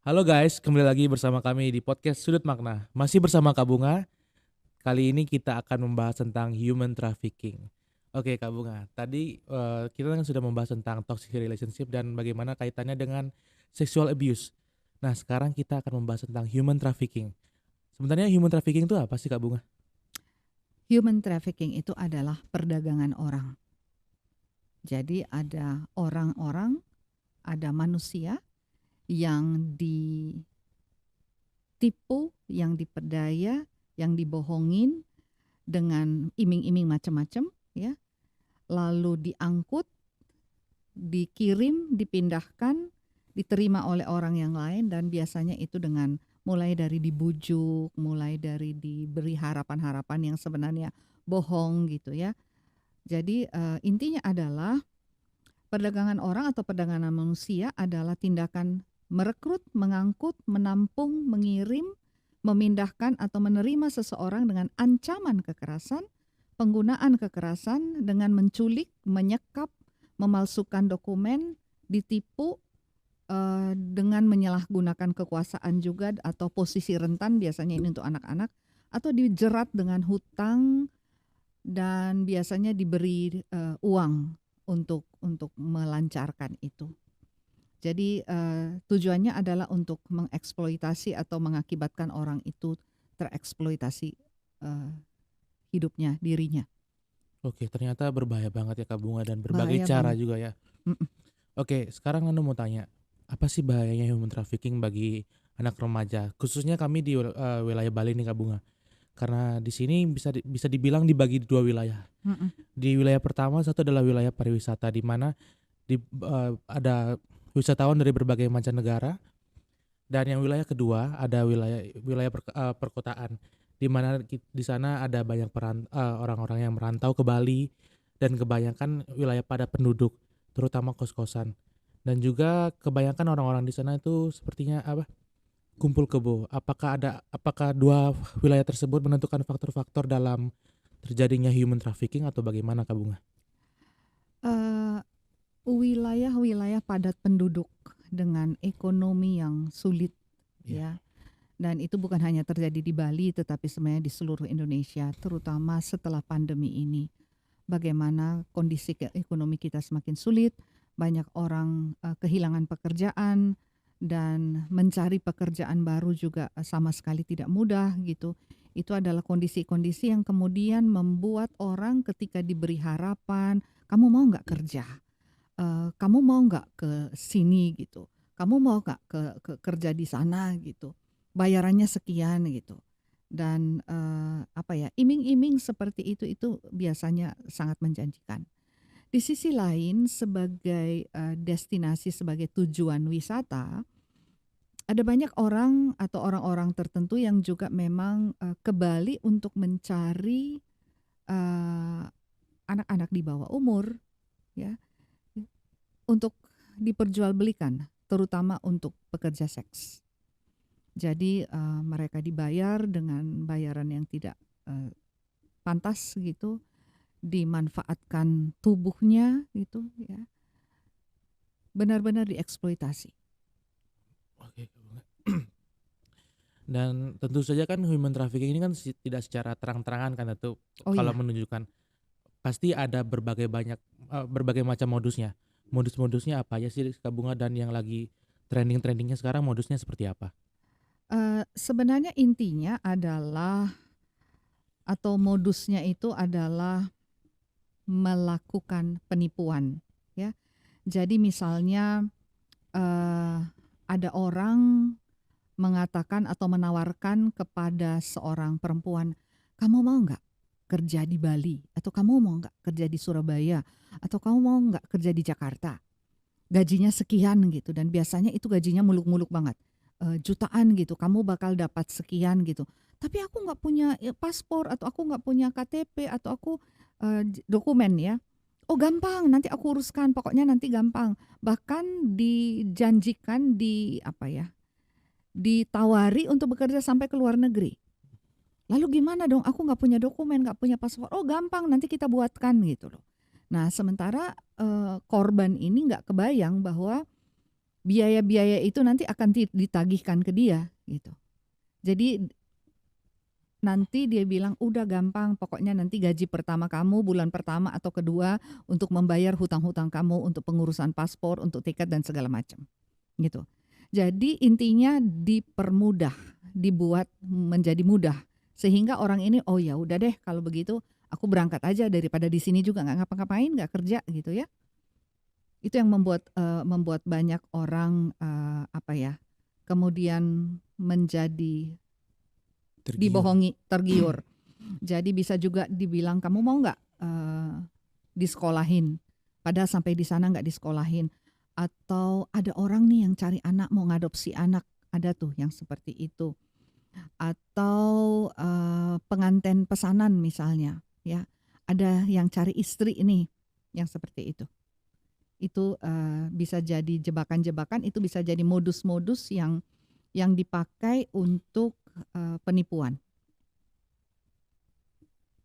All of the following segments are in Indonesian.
Halo guys, kembali lagi bersama kami di podcast Sudut Makna. Masih bersama Kak Bunga. Kali ini kita akan membahas tentang human trafficking. Oke Kak Bunga, tadi kita kan sudah membahas tentang toxic relationship dan bagaimana kaitannya dengan sexual abuse. Nah sekarang kita akan membahas tentang human trafficking. Sebenarnya human trafficking itu apa sih Kak Bunga? Human trafficking itu adalah perdagangan orang. Jadi ada orang-orang, ada manusia yang ditipu, yang diperdaya, yang dibohongin dengan iming-iming macam-macam, ya. Lalu diangkut, dikirim, dipindahkan, diterima oleh orang yang lain dan biasanya itu dengan mulai dari dibujuk, mulai dari diberi harapan-harapan yang sebenarnya bohong gitu ya. Jadi intinya adalah perdagangan orang atau perdagangan manusia adalah tindakan merekrut, mengangkut, menampung, mengirim, memindahkan atau menerima seseorang dengan ancaman kekerasan, penggunaan kekerasan dengan menculik, menyekap, memalsukan dokumen, ditipu dengan menyalahgunakan kekuasaan juga atau posisi rentan biasanya ini untuk anak-anak atau dijerat dengan hutang dan biasanya diberi uang untuk melancarkan itu. Jadi tujuannya adalah untuk mengeksploitasi atau mengakibatkan orang itu tereksploitasi uh, hidupnya, dirinya. Oke, ternyata berbahaya banget ya Kak Bunga dan berbagai Bahaya cara banget. juga ya. Mm-mm. Oke, sekarang Anda mau tanya, apa sih bahayanya human trafficking bagi anak remaja? Khususnya kami di wilayah Bali nih Kak Bunga. Karena di sini bisa dibilang dibagi di dua wilayah. Mm-mm. Di wilayah pertama satu adalah wilayah pariwisata di mana ada wisatawan dari berbagai mancanegara, dan yang wilayah kedua ada wilayah wilayah perkotaan di mana di sana ada banyak orang-orang yang merantau ke Bali dan kebanyakan wilayah padat penduduk, terutama kos-kosan. Dan juga kebanyakan orang-orang di sana itu sepertinya kumpul kebo. Apakah dua wilayah tersebut menentukan faktor-faktor dalam terjadinya human trafficking atau bagaimana Kak Bunga? Eh, Wilayah-wilayah padat penduduk dengan ekonomi yang sulit, Iya. ya. Dan itu bukan hanya terjadi di Bali tetapi sebenarnya di seluruh Indonesia, terutama setelah pandemi ini. Bagaimana kondisi ekonomi kita semakin sulit, banyak orang kehilangan pekerjaan dan mencari pekerjaan baru juga sama sekali tidak mudah gitu. Itu adalah kondisi-kondisi yang kemudian membuat orang ketika diberi harapan, kamu mau nggak kerja? Kamu mau nggak ke sini gitu? Kamu mau nggak ke kerja di sana gitu? Bayarannya sekian gitu. Dan apa ya, iming-iming seperti itu biasanya sangat menjanjikan. Di sisi lain sebagai destinasi, sebagai tujuan wisata, ada banyak orang atau orang-orang tertentu yang juga memang ke Bali untuk mencari eh, anak-anak di bawah umur, ya, untuk diperjualbelikan, terutama untuk pekerja seks. Jadi mereka dibayar dengan bayaran yang tidak eh, pantas gitu, dimanfaatkan tubuhnya gitu ya, benar-benar dieksploitasi. Oke, Kak Bunga. Dan tentu saja kan human trafficking ini kan tidak secara terang-terangan kan itu Oh kalau iya, menunjukkan pasti ada berbagai macam modusnya. Modus-modusnya apa aja sih Kak Bunga, dan yang lagi trending-trendingnya sekarang modusnya seperti apa? sebenarnya intinya adalah atau modusnya itu adalah melakukan penipuan, ya. Jadi misalnya eh, ada orang mengatakan atau menawarkan kepada seorang perempuan, kamu mau nggak kerja di Bali? Atau kamu mau nggak kerja di Surabaya? Atau kamu mau nggak kerja di Jakarta? Gajinya sekian gitu dan biasanya itu gajinya muluk-muluk banget. Jutaan gitu, kamu bakal dapat sekian gitu. Tapi aku nggak punya paspor atau aku nggak punya KTP atau aku dokumen ya. Oh gampang, nanti aku uruskan. Pokoknya nanti gampang. Bahkan dijanjikan apa ya? Ditawari untuk bekerja sampai ke luar negeri. Lalu gimana dong? Aku nggak punya dokumen, nggak punya paspor. Oh gampang, nanti kita buatkan gitu loh. Nah sementara korban ini nggak kebayang bahwa biaya-biaya itu nanti akan ditagihkan ke dia gitu. Jadi nanti dia bilang udah gampang, pokoknya nanti gaji pertama kamu bulan pertama atau kedua untuk membayar hutang-hutang kamu, untuk pengurusan paspor, untuk tiket dan segala macam gitu. Jadi intinya dipermudah, dibuat menjadi mudah sehingga orang ini oh ya udah deh kalau begitu aku berangkat aja daripada di sini juga nggak ngapa-ngapain, nggak kerja gitu ya. Itu yang membuat banyak orang kemudian menjadi Tergiur. dibohongi, tergiur. Jadi bisa juga dibilang kamu mau nggak disekolahin, padahal sampai di sana nggak disekolahin. Atau ada orang nih yang cari anak, mau ngadopsi anak, ada tuh yang seperti itu. Atau pengantin pesanan misalnya, ya ada yang cari istri ini, yang seperti itu. Itu bisa jadi jebakan-jebakan, itu bisa jadi modus-modus yang dipakai untuk penipuan.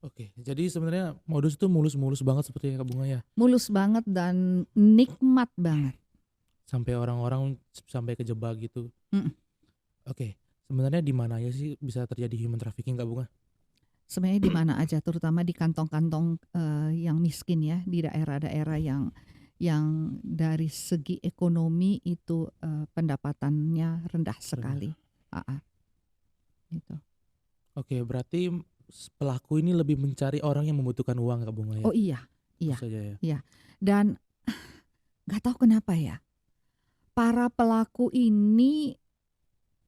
Oke, jadi sebenarnya modus itu mulus-mulus banget seperti Kak Bunga ya. Mulus banget dan nikmat banget. Sampai orang-orang sampai kejebak gitu. Mm. Oke, sebenarnya di mana aja sih bisa terjadi human trafficking Kak Bunga? Sebenarnya di mana aja, terutama di kantong-kantong yang miskin ya, di daerah-daerah yang dari segi ekonomi itu pendapatannya rendah sekali. Gitu. Oke, berarti pelaku ini lebih mencari orang yang membutuhkan uang Kak Bunga ya? Oh iya. Itu saja ya. Iya. Dan nggak tahu kenapa ya, para pelaku ini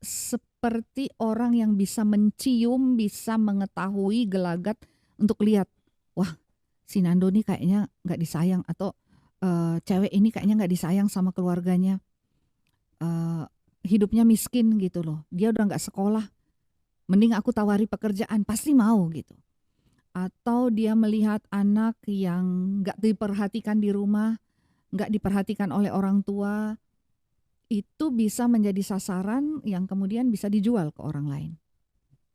seperti orang yang bisa mencium, bisa mengetahui gelagat untuk lihat, wah si Nando nih kayaknya nggak disayang, atau cewek ini kayaknya nggak disayang sama keluarganya, hidupnya miskin gitu loh, dia udah nggak sekolah, mending aku tawari pekerjaan, pasti mau gitu. Atau dia melihat anak yang nggak diperhatikan di rumah, nggak diperhatikan oleh orang tua, itu bisa menjadi sasaran yang kemudian bisa dijual ke orang lain.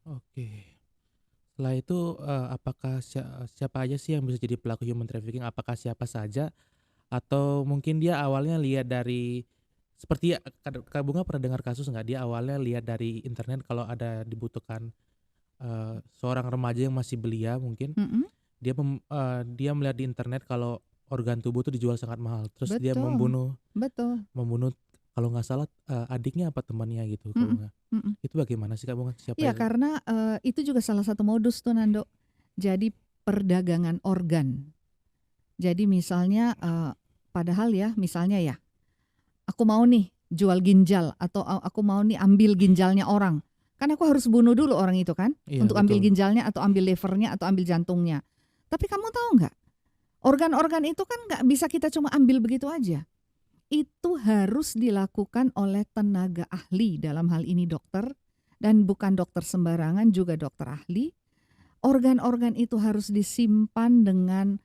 Oke. Setelah itu apakah siapa aja sih yang bisa jadi pelaku human trafficking? Apakah siapa saja? Atau mungkin dia awalnya lihat dari seperti Kak Bunga pernah dengar kasus nggak? Dia awalnya lihat dari internet kalau ada dibutuhkan seorang remaja yang masih belia mungkin. Dia melihat di internet kalau organ tubuh itu dijual sangat mahal. Terus dia membunuh kalau nggak salah adiknya apa temannya gitu Kak Bunga. Itu bagaimana sih Kak Bunga? Siapa Iya, itu? karena itu juga salah satu modus tuh Nando. Jadi perdagangan organ. Jadi misalnya padahal ya misalnya ya, aku mau nih jual ginjal, atau aku mau nih ambil ginjalnya orang. Kan aku harus bunuh dulu orang itu kan, Iya, untuk ambil betul. ginjalnya atau ambil livernya atau ambil jantungnya. Tapi kamu tahu nggak, organ-organ itu kan nggak bisa kita cuma ambil begitu aja. Itu harus dilakukan oleh tenaga ahli, dalam hal ini dokter, dan bukan dokter sembarangan, juga dokter ahli. Organ-organ itu harus disimpan dengan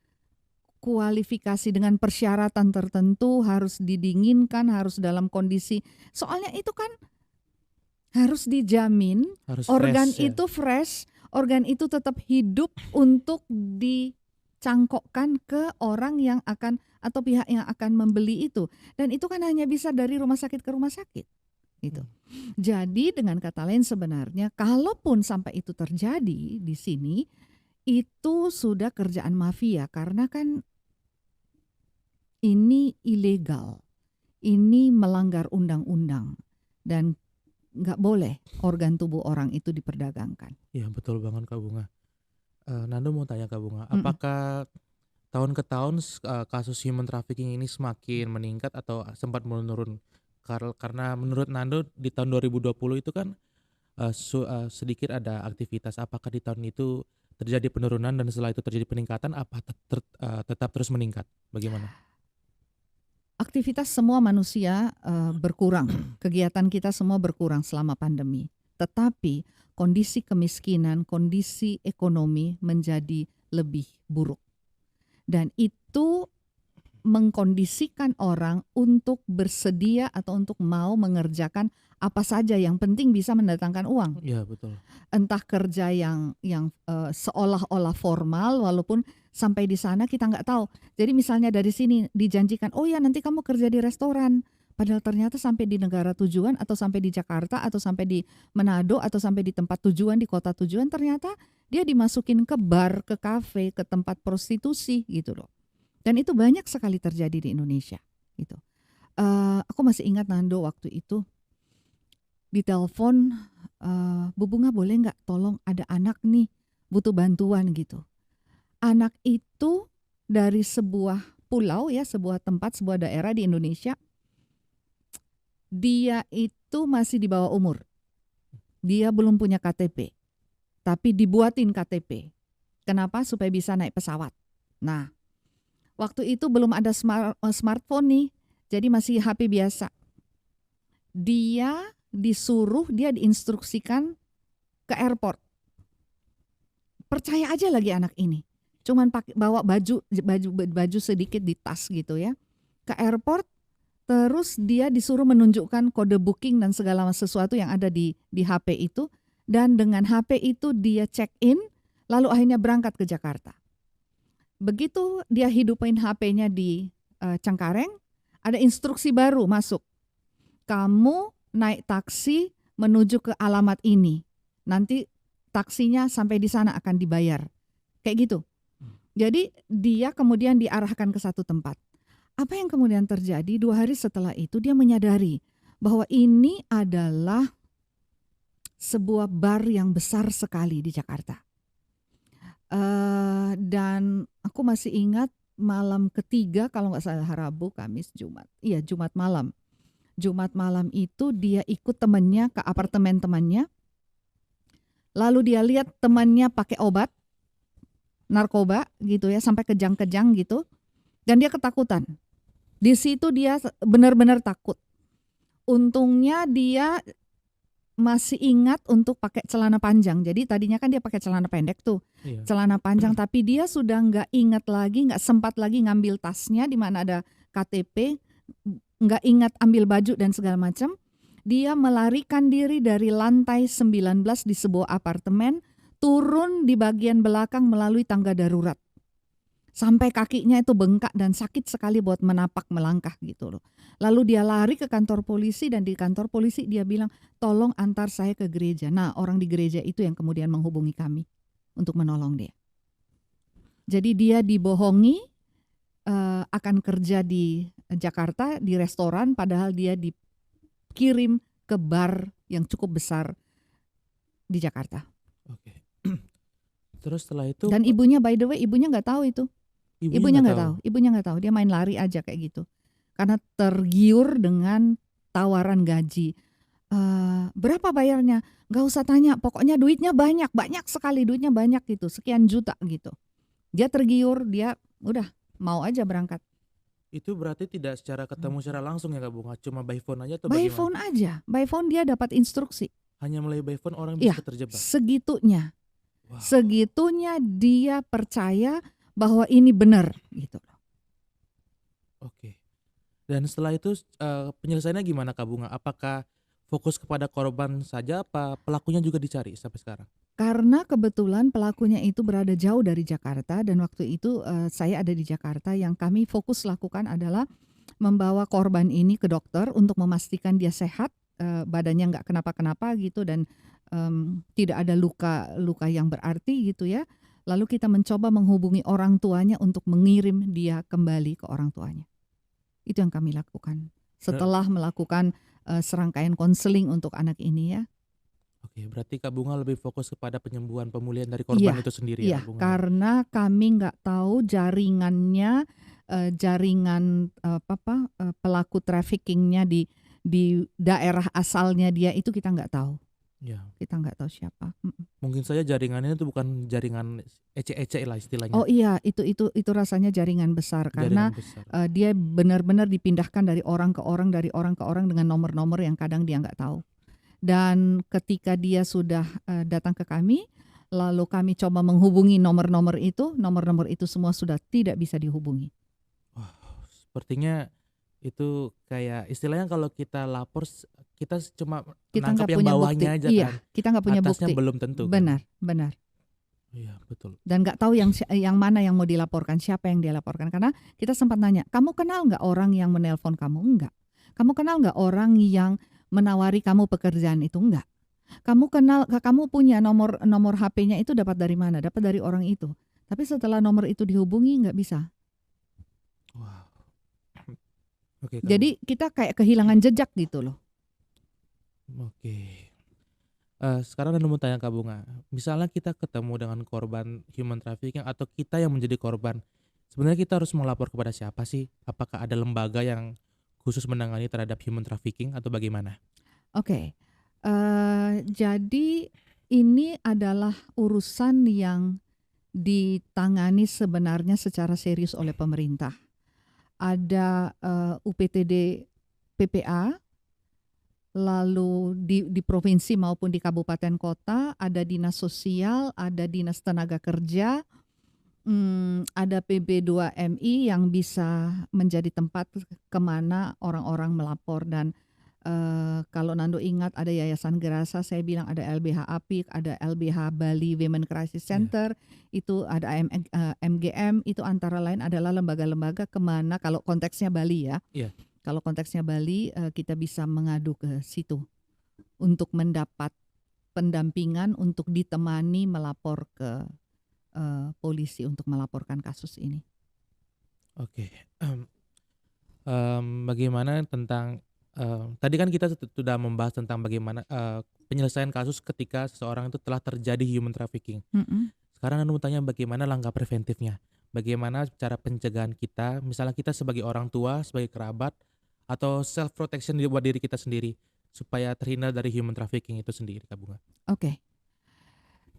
kualifikasi, dengan persyaratan tertentu, harus didinginkan, harus dalam kondisi, soalnya itu kan harus dijamin Harus organ fresh ya. itu fresh, organ itu tetap hidup untuk dicangkokkan ke orang yang akan atau pihak yang akan membeli itu. Dan itu kan hanya bisa dari rumah sakit ke rumah sakit gitu. Jadi dengan kata lain sebenarnya kalaupun sampai itu terjadi di sini, itu sudah kerjaan mafia, karena kan ini ilegal, ini melanggar undang-undang, dan nggak boleh organ tubuh orang itu diperdagangkan. Iya betul banget Kak Bunga. Nando mau tanya Kak Bunga, apakah tahun ke tahun kasus human trafficking ini semakin meningkat atau sempat menurun? Karena menurut Nando di tahun 2020 itu kan sedikit ada aktivitas. Apakah di tahun itu terjadi penurunan dan setelah itu terjadi peningkatan? Apa tetap terus meningkat? Bagaimana? Aktivitas semua manusia berkurang, kegiatan kita semua berkurang selama pandemi. Tetapi kondisi kemiskinan, kondisi ekonomi menjadi lebih buruk. Dan itu mengkondisikan orang untuk bersedia atau untuk mau mengerjakan apa saja yang penting bisa mendatangkan uang. Iya betul. Entah kerja yang seolah-olah formal, walaupun sampai di sana kita nggak tahu. Jadi misalnya dari sini dijanjikan, oh ya nanti kamu kerja di restoran, Padahal ternyata sampai di negara tujuan atau sampai di Jakarta atau sampai di Manado atau sampai di tempat tujuan, di kota tujuan, ternyata dia dimasukin ke bar, ke kafe, ke tempat prostitusi gitu loh. Dan itu banyak sekali terjadi di Indonesia gitu. Aku masih ingat Nando waktu itu ditelepon, Bu Bunga boleh nggak tolong ada anak nih butuh bantuan gitu. Anak itu dari sebuah pulau ya, sebuah tempat, sebuah daerah di Indonesia. Dia itu masih di bawah umur. Dia belum punya KTP. Tapi dibuatin KTP. Kenapa? Supaya bisa naik pesawat. Nah, waktu itu belum ada smartphone nih. Jadi masih HP biasa. Dia diinstruksikan ke airport. Percaya aja lagi anak ini. Cuman bawa baju sedikit di tas gitu ya. Ke airport, terus dia disuruh menunjukkan kode booking dan segala sesuatu yang ada di HP itu. Dan dengan HP itu dia check in, lalu akhirnya berangkat ke Jakarta. Begitu dia hidupin HP-nya di Cengkareng, ada instruksi baru masuk. Kamu naik taksi menuju ke alamat ini. Nanti taksinya sampai di sana akan dibayar. Kayak gitu. Jadi dia kemudian diarahkan ke satu tempat. Apa yang kemudian terjadi 2 hari setelah itu dia menyadari bahwa ini adalah sebuah bar yang besar sekali di Jakarta. Dan aku masih ingat malam ketiga kalau nggak salah Rabu, Kamis, Jumat. Iya Jumat malam. Jumat malam itu dia ikut temannya ke apartemen temannya. Lalu dia lihat temannya pakai obat narkoba gitu ya sampai kejang-kejang gitu. Dan dia ketakutan. Di situ dia benar-benar takut. Untungnya dia masih ingat untuk pakai celana panjang. Jadi tadinya kan dia pakai celana pendek tuh. Iya. Celana panjang tapi dia sudah nggak ingat lagi, nggak sempat lagi ngambil tasnya di mana ada KTP, nggak ingat ambil baju dan segala macam. Dia melarikan diri dari lantai 19 di sebuah apartemen, turun di bagian belakang melalui tangga darurat. Sampai kakinya itu bengkak dan sakit sekali buat menapak melangkah gitu loh. Lalu dia lari ke kantor polisi dan di kantor polisi dia bilang, tolong antar saya ke gereja. Nah, orang di gereja itu yang kemudian menghubungi kami untuk menolong dia. Jadi dia dibohongi akan kerja di Jakarta di restoran, padahal dia dikirim ke bar yang cukup besar di Jakarta. Oke. Terus setelah itu Dan ibunya, by the way, ibunya nggak tahu itu. Ibunya nggak tahu. Ibunya nggak tahu. Dia main lari aja kayak gitu. Karena tergiur dengan tawaran gaji. Berapa bayarnya? Nggak usah tanya. Pokoknya duitnya banyak sekali, duitnya banyak gitu, sekian juta gitu. Dia tergiur, dia udah mau aja berangkat. itu berarti tidak secara ketemu secara langsung ya Kak Bunga, cuma by phone aja atau By bagaimana? phone aja, by phone dia dapat instruksi. Hanya melalui by phone orang Iya, bisa terjebak. segitunya. Wow. Segitunya dia percaya bahwa ini benar gitu. Oke. Dan setelah itu penyelesaiannya gimana Kak Bunga? Apakah fokus kepada korban saja apa pelakunya juga dicari sampai sekarang? Karena kebetulan pelakunya itu berada jauh dari Jakarta dan waktu itu saya ada di Jakarta, yang kami fokus lakukan adalah membawa korban ini ke dokter untuk memastikan dia sehat, badannya nggak kenapa-kenapa gitu dan tidak ada luka yang berarti gitu ya. Lalu kita mencoba menghubungi orang tuanya untuk mengirim dia kembali ke orang tuanya. Itu yang kami lakukan setelah melakukan serangkaian konseling untuk anak ini ya. Oke, berarti Kak Bunga lebih fokus kepada penyembuhan pemulihan dari korban itu sendiri ya Iya, Kak Bunga? karena kami nggak tahu jaringannya, pelaku traffickingnya di daerah asalnya dia itu kita nggak tahu. Ya. Kita nggak tahu siapa. Mungkin saja jaringannya itu bukan jaringan ece-ece lah istilahnya. Oh iya, itu rasanya jaringan besar karena Jaringan besar. dia benar-benar dipindahkan dari orang ke orang dengan nomor-nomor yang kadang dia nggak tahu. Dan ketika dia sudah datang ke kami, lalu kami coba menghubungi nomor-nomor itu semua sudah tidak bisa dihubungi. Wah, sepertinya itu kayak istilahnya kalau kita lapor kita cuma Kita nangkap nggak yang punya bawahnya bukti. aja Iya, kan. kita nggak punya Atasnya bukti. belum tentu kan. Benar. Iya, betul. Dan nggak tahu yang mana yang mau dilaporkan, siapa yang dia laporkan. Karena kita sempat nanya, kamu kenal nggak orang yang menelpon kamu? Enggak. Kamu kenal nggak orang yang menawari kamu pekerjaan itu? Enggak. Kamu punya nomor HP-nya itu dapat dari mana? Dapat dari orang itu. Tapi setelah nomor itu dihubungi nggak bisa. Wow. Oke, Kak Bunga. Jadi kita kayak kehilangan jejak gitu loh. Oke. Sekarang Nando mau tanya Kak Bunga, misalnya kita ketemu dengan korban human trafficking atau kita yang menjadi korban, sebenarnya kita harus melapor kepada siapa sih? Apakah ada lembaga yang khusus menangani terhadap human trafficking atau bagaimana? Oke. Jadi ini adalah urusan yang ditangani sebenarnya secara serius oleh pemerintah. Ada UPTD PPA, lalu di provinsi maupun di kabupaten kota, ada dinas sosial, ada dinas tenaga kerja, ada PB2MI yang bisa menjadi tempat kemana orang-orang melapor. Dan kalau Nando ingat ada Yayasan Gerasa, saya bilang ada LBH Apik, ada LBH Bali Women Crisis Center, itu ada MGM, itu antara lain adalah lembaga-lembaga kemana kalau konteksnya Bali ya. Iya. Kalau konteksnya Bali, kita bisa mengadu ke situ untuk mendapat pendampingan, untuk ditemani melapor ke polisi untuk melaporkan kasus ini. Oke. Bagaimana tentang tadi kan kita sudah membahas tentang bagaimana penyelesaian kasus ketika seseorang itu telah terjadi human trafficking. Sekarang Anda mau tanya bagaimana langkah preventifnya, bagaimana cara pencegahan kita, misalnya kita sebagai orang tua, sebagai kerabat, atau self protection buat diri kita sendiri supaya terhindar dari human trafficking itu sendiri, Kak Bunga. Oke.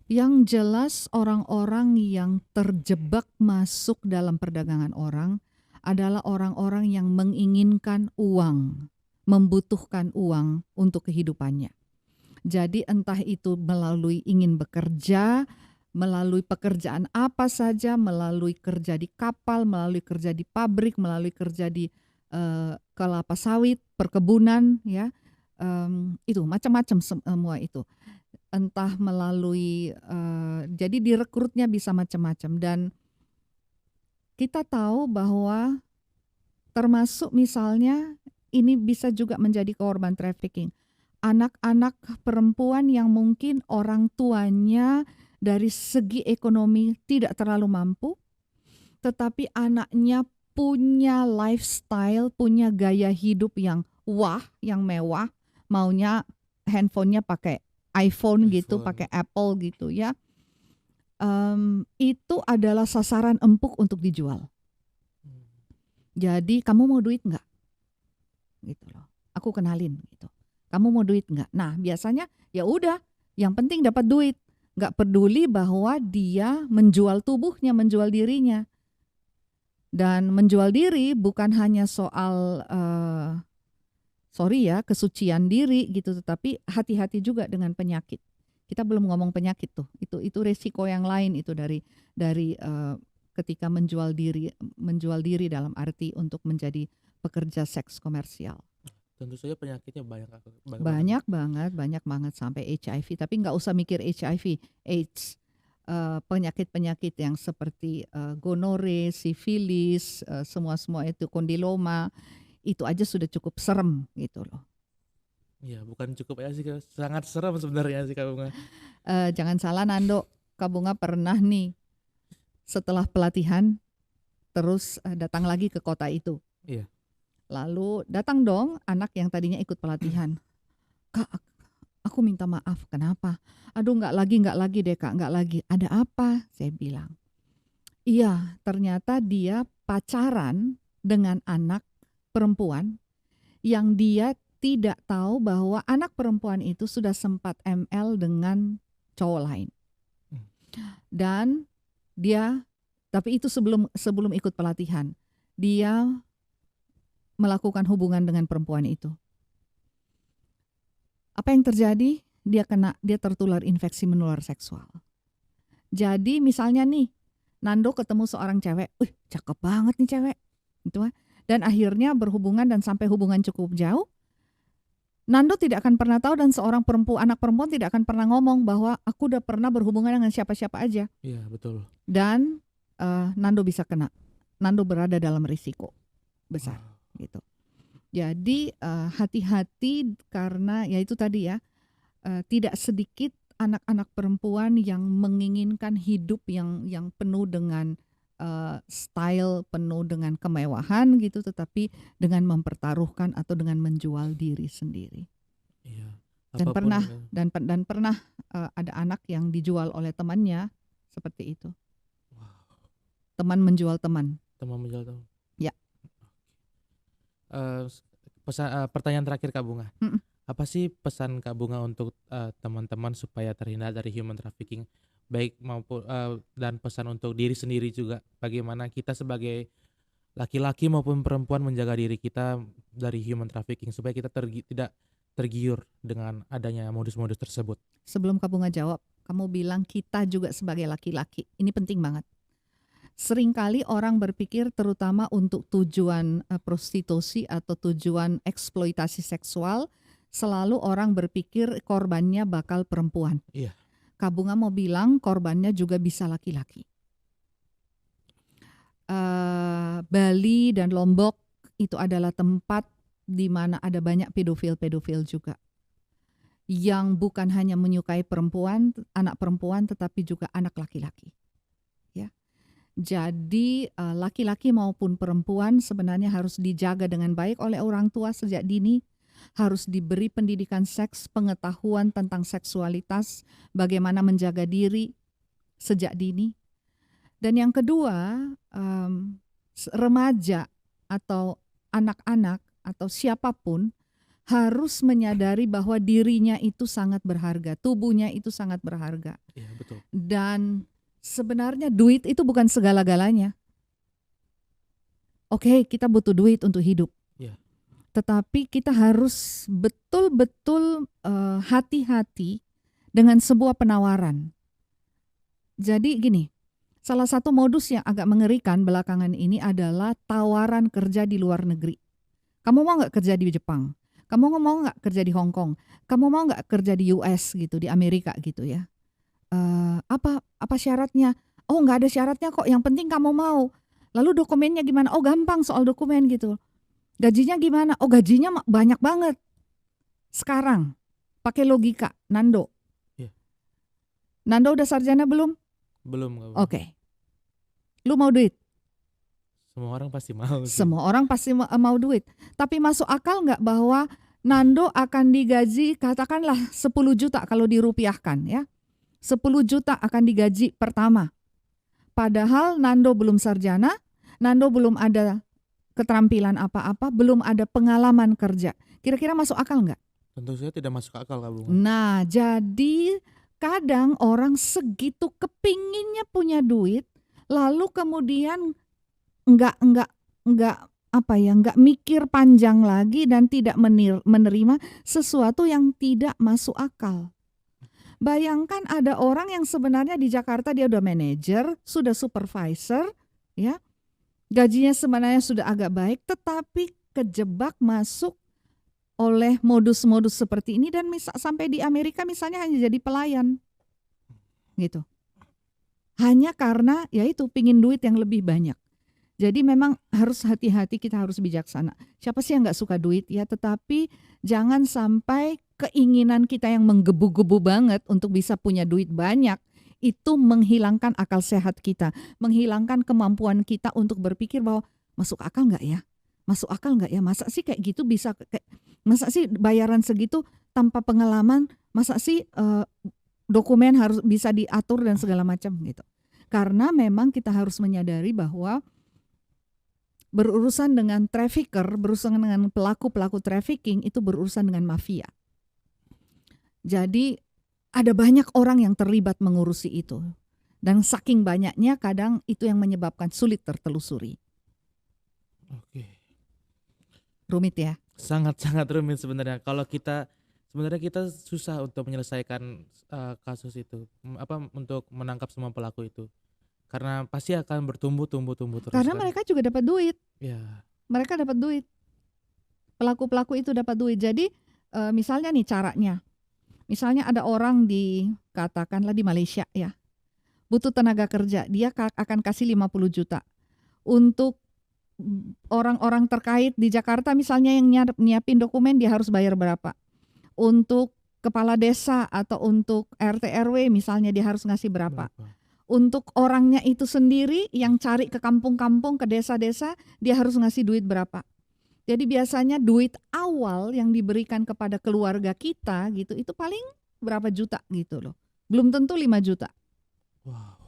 Yang jelas orang-orang yang terjebak masuk dalam perdagangan orang adalah orang-orang yang menginginkan uang, membutuhkan uang untuk kehidupannya. Jadi entah itu melalui ingin bekerja, melalui pekerjaan apa saja, melalui kerja di kapal, melalui kerja di pabrik, melalui kerja di kelapa sawit, perkebunan, ya, itu macam-macam semua itu. Entah melalui, jadi direkrutnya bisa macam-macam. Dan kita tahu bahwa termasuk misalnya ini bisa juga menjadi korban trafficking. Anak-anak perempuan yang mungkin orang tuanya dari segi ekonomi tidak terlalu mampu, tetapi anaknya punya lifestyle, punya gaya hidup yang yang mewah, maunya handphonenya pakai iPhone gitu, pakai Apple gitu ya. Itu adalah sasaran empuk untuk dijual. Jadi kamu mau duit nggak? Gitu loh. Aku kenalin gitu. Kamu mau duit nggak? Nah biasanya ya udah, yang penting dapat duit. Nggak peduli bahwa dia menjual tubuhnya, menjual dirinya. Dan menjual diri bukan hanya soal kesucian diri gitu, tetapi hati-hati juga dengan penyakit. Kita belum ngomong penyakit tuh. Itu resiko yang lain itu dari ketika menjual diri dalam arti untuk menjadi pekerja seks komersial. Tentu saja penyakitnya Banyak banget sampai HIV. Tapi nggak usah mikir HIV, AIDS, penyakit-penyakit yang seperti gonore, sifilis, semua itu, kondiloma, itu aja sudah cukup serem gitu loh. Iya, bukan cukup ya sih, sangat serem sebenarnya sih Kak Bunga. Jangan salah Nando, Kak Bunga pernah nih setelah pelatihan terus datang lagi ke kota itu. Iya. Lalu datang dong anak yang tadinya ikut pelatihan. Kak, aku minta maaf, kenapa? Aduh nggak lagi deh Kak, nggak lagi. Ada apa? Saya bilang. Iya, ternyata dia pacaran dengan anak perempuan yang dia tidak tahu bahwa anak perempuan itu sudah sempat ML dengan cowok lain. Dan dia, tapi itu sebelum ikut pelatihan, dia melakukan hubungan dengan perempuan itu. Apa yang terjadi? Dia tertular infeksi menular seksual. Jadi misalnya nih, Nando ketemu seorang cewek, cakep banget nih cewek, gitu kan? Dan akhirnya berhubungan dan sampai hubungan cukup jauh. Nando tidak akan pernah tahu dan seorang anak perempuan tidak akan pernah ngomong bahwa aku udah pernah berhubungan dengan siapa-siapa aja. Iya, betul. Dan Nando bisa kena. Nando berada dalam risiko besar. Gitu. Jadi hati-hati karena ya itu tadi ya, tidak sedikit anak-anak perempuan yang menginginkan hidup yang penuh dengan style, penuh dengan kemewahan gitu, tetapi dengan mempertaruhkan atau dengan menjual diri sendiri. Iya. Dan Apapun pernah itu. dan pernah ada anak yang dijual oleh temannya seperti itu. Wow. Teman menjual teman. Teman menjual teman. Ya. Eh, pertanyaan terakhir Kak Bunga. Mm-mm. Apa sih pesan Kak Bunga untuk teman-teman supaya terhindar dari human trafficking, baik maupun dan pesan untuk diri sendiri juga, bagaimana kita sebagai laki-laki maupun perempuan menjaga diri kita dari human trafficking supaya kita tidak tergiur dengan adanya modus-modus tersebut. Sebelum Kak Bunga jawab, kamu bilang kita juga sebagai laki-laki. Ini penting banget. Seringkali orang berpikir terutama untuk tujuan prostitusi atau tujuan eksploitasi seksual, selalu orang berpikir korbannya bakal perempuan. Iya. Kak Bunga mau bilang korbannya juga bisa laki-laki. Bali dan Lombok itu adalah tempat di mana ada banyak pedofil-pedofil juga. Yang bukan hanya menyukai perempuan, anak perempuan, tetapi juga anak laki-laki. Ya. Jadi laki-laki maupun perempuan sebenarnya harus dijaga dengan baik oleh orang tua sejak dini, harus diberi pendidikan seks, pengetahuan tentang seksualitas, bagaimana menjaga diri sejak dini. Dan yang kedua, remaja atau anak-anak atau siapapun harus menyadari bahwa dirinya itu sangat berharga, tubuhnya itu sangat berharga. Iya, betul. Dan sebenarnya duit itu bukan segala-galanya. Oke, kita butuh duit untuk hidup. Iya. Tetapi kita harus betul-betul hati-hati dengan sebuah penawaran. Jadi gini, salah satu modus yang agak mengerikan belakangan ini adalah tawaran kerja di luar negeri. Kamu mau nggak kerja di Jepang? Kamu mau nggak kerja di Hong Kong? Kamu mau nggak kerja di US gitu, di Amerika gitu ya? Apa syaratnya? Oh, nggak ada syaratnya kok. Yang penting kamu mau. Lalu dokumennya gimana? Oh, gampang soal dokumen gitu. Gajinya gimana? Oh, gajinya banyak banget. Sekarang pakai logika, Nando. Iya. Nando udah sarjana belum? Belum Kak Bunga. Oke. Lu mau duit? Semua orang pasti mau sih. Semua orang pasti mau duit. Tapi masuk akal nggak bahwa Nando akan digaji katakanlah 10 juta kalau dirupiahkan ya. 10 juta akan digaji pertama. Padahal Nando belum sarjana, Nando belum ada keterampilan apa-apa, belum ada pengalaman kerja. Kira-kira masuk akal nggak? Tentu saja tidak masuk akal Kak Bunga. Nah, jadi kadang orang segitu kepinginnya punya duit, lalu kemudian nggak mikir panjang lagi dan tidak menerima sesuatu yang tidak masuk akal. Bayangkan ada orang yang sebenarnya di Jakarta dia udah manajer, sudah supervisor, ya, gajinya sebenarnya sudah agak baik, tetapi kejebak masuk oleh modus-modus seperti ini dan sampai di Amerika misalnya hanya jadi pelayan, gitu. Hanya karena yaitu pingin duit yang lebih banyak. Jadi memang harus hati-hati, kita harus bijaksana. Siapa sih yang nggak suka duit ya? Tetapi jangan sampai keinginan kita yang menggebu-gebu banget untuk bisa punya duit banyak itu menghilangkan akal sehat kita, menghilangkan kemampuan kita untuk berpikir bahwa masuk akal nggak ya? Masuk akal nggak ya? Masa sih kayak gitu bisa? Masa sih bayaran segitu tanpa pengalaman? Masa sih dokumen harus bisa diatur dan segala macam gitu? Karena memang kita harus menyadari bahwa berurusan dengan trafficker, berurusan dengan pelaku-pelaku trafficking itu berurusan dengan mafia. Jadi ada banyak orang yang terlibat mengurusi itu. Dan saking banyaknya kadang itu yang menyebabkan sulit tertelusuri. Oke. Rumit ya? Sangat-sangat rumit sebenarnya. Kalau sebenarnya kita susah untuk menyelesaikan kasus itu. Untuk menangkap semua pelaku itu. Karena pasti akan bertumbuh terus. Karena mereka juga dapat duit. Ya. Mereka dapat duit. Pelaku-pelaku itu dapat duit. Jadi misalnya nih caranya. Misalnya ada orang katakanlah di Malaysia ya. Butuh tenaga kerja. Dia akan kasih 50 juta. Untuk orang-orang terkait di Jakarta misalnya yang nyiapin dokumen dia harus bayar berapa. Untuk kepala desa atau untuk RT RW misalnya dia harus ngasih berapa. Berapa? Untuk orangnya itu sendiri yang cari ke kampung-kampung, ke desa-desa, dia harus ngasih duit berapa. Jadi biasanya duit awal yang diberikan kepada keluarga kita gitu itu paling berapa juta gitu loh. Belum tentu 5 juta. Wow,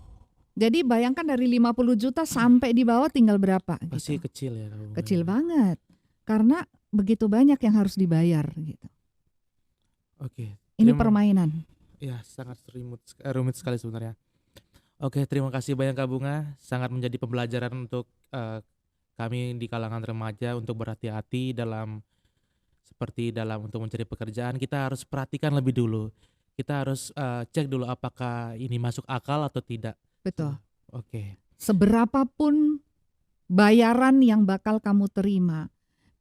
Jadi bayangkan dari 50 juta sampai di bawah tinggal berapa pasti gitu. kecil ya tabungannya. Kecil banget. Karena begitu banyak yang harus dibayar gitu. Oke, Ini terima permainan. ya sangat rumit sekali sebenarnya. Oke, terima kasih banyak Kak Bunga, sangat menjadi pembelajaran untuk kami di kalangan remaja untuk berhati-hati dalam untuk mencari pekerjaan. Kita harus perhatikan lebih dulu. Kita harus cek dulu apakah ini masuk akal atau tidak. Betul. Oke. Seberapapun bayaran yang bakal kamu terima,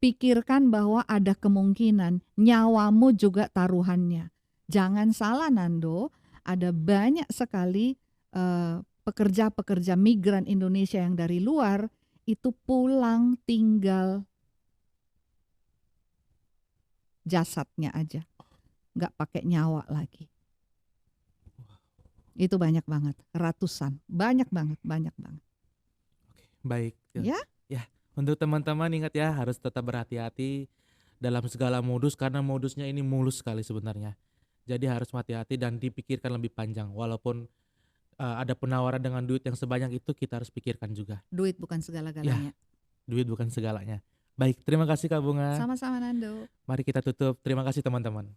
pikirkan bahwa ada kemungkinan nyawamu juga taruhannya. Jangan salah Nando, ada banyak sekali pekerja-pekerja migran Indonesia yang dari luar itu pulang tinggal jasadnya aja, nggak pakai nyawa lagi. Itu banyak banget, ratusan, banyak banget. Baik. Ya? Ya, untuk teman-teman ingat ya harus tetap berhati-hati dalam segala modus karena modusnya ini mulus sekali sebenarnya. Jadi harus hati-hati dan dipikirkan lebih panjang. Walaupun ada penawaran dengan duit yang sebanyak itu, kita harus pikirkan juga. Duit bukan segala-galanya. Duit bukan segalanya. Baik, terima kasih Kak Bunga. Sama-sama Nando. Mari kita tutup. Terima kasih teman-teman.